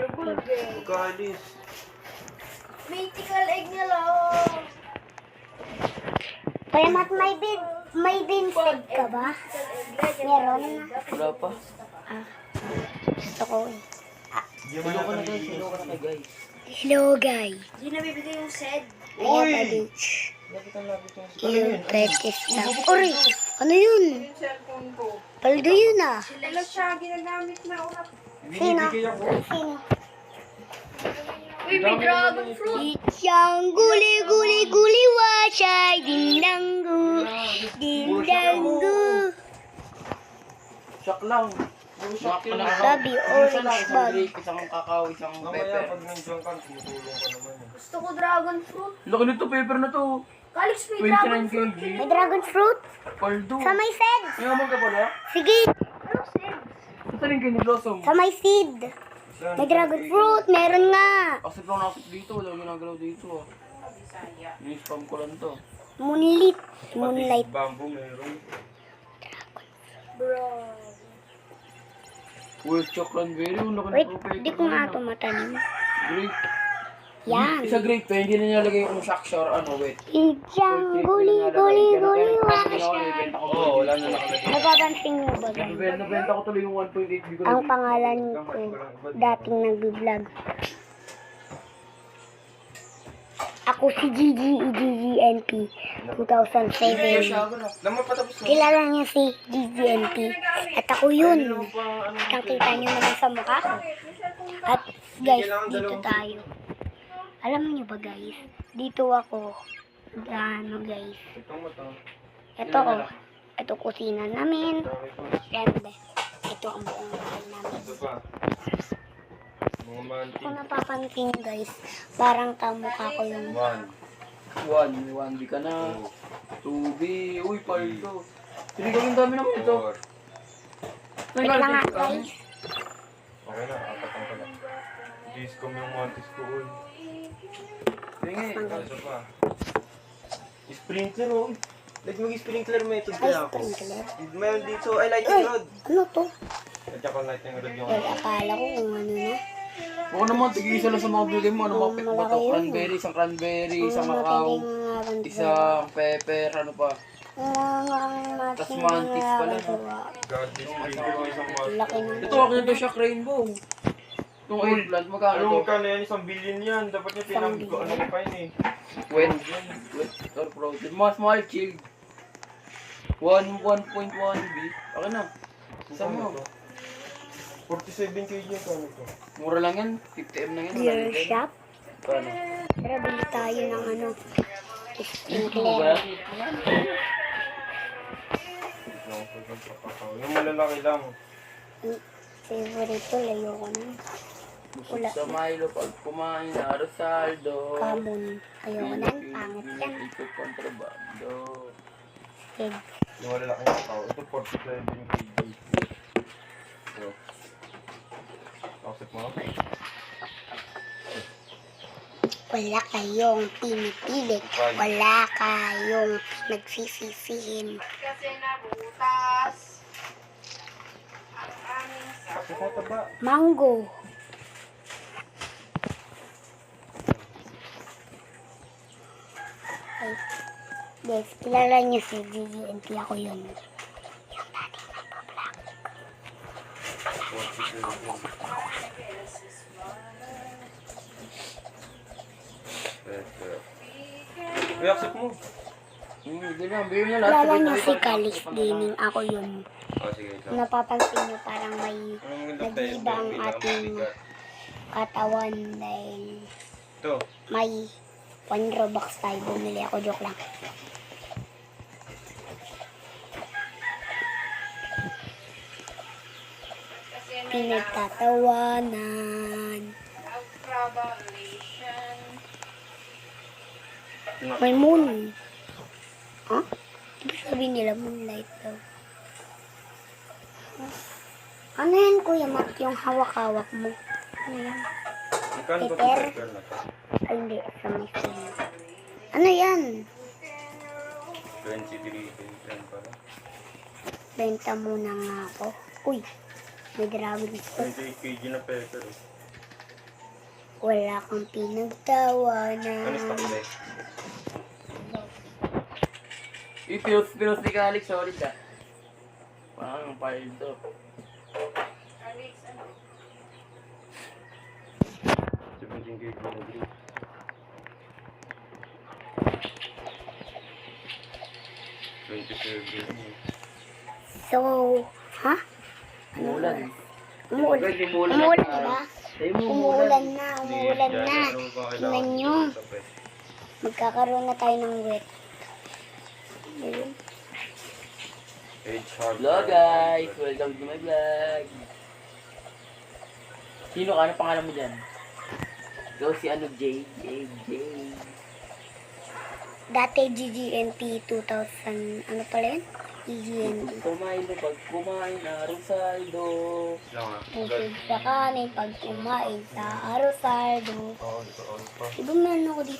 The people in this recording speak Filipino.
Magkaalis. Mythical egg na lang. Kaya Mat, may Vincent ka ba? Meron na. Wala pa. Gusto ko eh. Hello ka na guys, hello ka na guys. Hello guys. Hindi nabibigay yung sed. Uy! Yung practice na. Ori! Ano yun? Paldo yun ah. Wala siya ginagamit na ulat. Sino? Binibigay ako. Sino? Uy, may dragon fruit. Siyang guli-guli-guli wasay. Ding-dang-gu. Ding-dang-gu. Shock lang. Shock lang. Gabi, Isa lang, orange isang bag. grape, isang kakao, isang Mamaya pepper. pag nandiyan ka, tumutulong ka naman eh. Gusto ko dragon fruit. Laki nito, pepper na to. Calix, may dragon 29 fruit. kg. May dragon fruit? Paldo. Sa may seed. Yaman ka pala? Sige. Ano seed? Ito rin kayo ni Blossom. Sa may seed. Saan? May dragon fruit. Meron nga. Kasi pa nakasip dito, wala ginagalaw dito ah. Ni-spam ko lang to. Moonlit. Pati Moonlight. bamboo meron. Bro. Uy, shock cranberry, yung laki Wait, ng pepper. di ko nga ito matanim. Grape. Yan. Isa grape pa, hindi na nilalagay yung shock or ano, wait. Siyang guli-guli-guli wasay. Oo, wala na nakalagay. Napapansin mo ba guys? Nabenta ko tuloy yung 1.8 bigos. Ang pangalan ko, dating nag-vlog. Ako si GGNP 2007. Naman patapos na. Kilala niya si GGNP. At ako yun. Nakita niyo naman sa mukha ko. At guys, dito tayo. Alam niyo ba guys? Dito ako. Ano guys? Itong mata. Ito ko. Ito kusina namin. Siyempre. Ito ang buong bahay namin. Ito pa. Mga manti. Kung napapansin guys, parang kamukha ko yung 1B ka na. 2B, uy, paldo. Hindi ko yung dami naman ito. wait lang nga guys. Okay na, apat ang pala. Discom yung mantis ko. Uy. Tingin. Ito pa. Sprinkler oh. Like mag-sprinkler method Ay, kaya ako. sprinkler. Mayroon dito, ay lightning rod. Ano to? At saka lightning rod yung Well, akala ko kung ano na. Oo naman, tig-isa lang sa mga bigay mo. Ano mga pek ba to? Malaki yun, Cranberry, isang cranberry, isang Ang macao, matindi nga ganito. isang pepper, ano pa. Tas Tas mantis pala, no? God, this sprinkler ko isang mantis. Laki ng... Ito, akin ito siya, rainbow. Itong eggplant, magkano Ano to? magkano yan? 1 billion yan. Dapat niya pinag... Ano ko pa yun eh. Wet or frozen. Mas mahal, chilled. 1.1B. Okay na. Saan mo? 47 kg yung kano ko. Mura lang yan. 50M na yan. Beer shop. Paano? Tara, bili tayo ng ano. Ito ba? Sprinkler. Yung malalaki lang. Favorite to, layo ko na. Wala. Sa Milo pag kumain na Rosaldo. Kamon. Ayoko na. Pangit yan. Ito kontrabando. Egg. Yung malalaki yung tao. Ito 47 kg. So. Taksit mo? Wala kayong pinipilit. Wala kayong nagsisisihin. Kasi nabutas. Ang aming Kasi sa taba. Mango. Ay, guys, kilala niyo si GGNP. Ako yun. Yung dating nagpa-vlog. Uy, accept mo. Hindi na. Bigyan mo na lahat. Kilala niyo si Calix Gaming. Ako yun. Sige. Kung napapansin niyo, parang may Anong nag-iba ang ating katawan dahil Ito. may 1 Robux tayo. Bumili ako. Joke lang. kasi may Pinagtatawanan. revelation. May moon. Huh? Ibig sabihin nila moonlight daw. Ano yan, Kuya Mat? Yung hawak-hawak mo. Ano yan? Magkano ba Pepper? itong pepper na to? Ay, hindi. Sa may phone. Ano yan? 23 pala. Benta muna nga ako. Uy, May Dragon Quest. 28 kg na pepper. Wala kang pinagtawanan. Ano stock ba? Pinos ni Alex, sorry ka. Parang pile to. Alex, ano? 17 kg na green. So, ha? Umulan. Umuulan. Umulan Umuulan na. Umulan. Umuulan na. Tingnan nyo. Magkakaroon na tayo ng wet. Ayun. Hello guys, welcome to my vlog. Sino ka? Ano pangalan mo dyan? Ikaw si ano, Jay. Dati GGNP 2000, ano pala yun? GGNP. Kumain mo pag kumain, Rosaldo. Pusod sa kanin pag kumain sa Arosardo. Diba meron ako dito?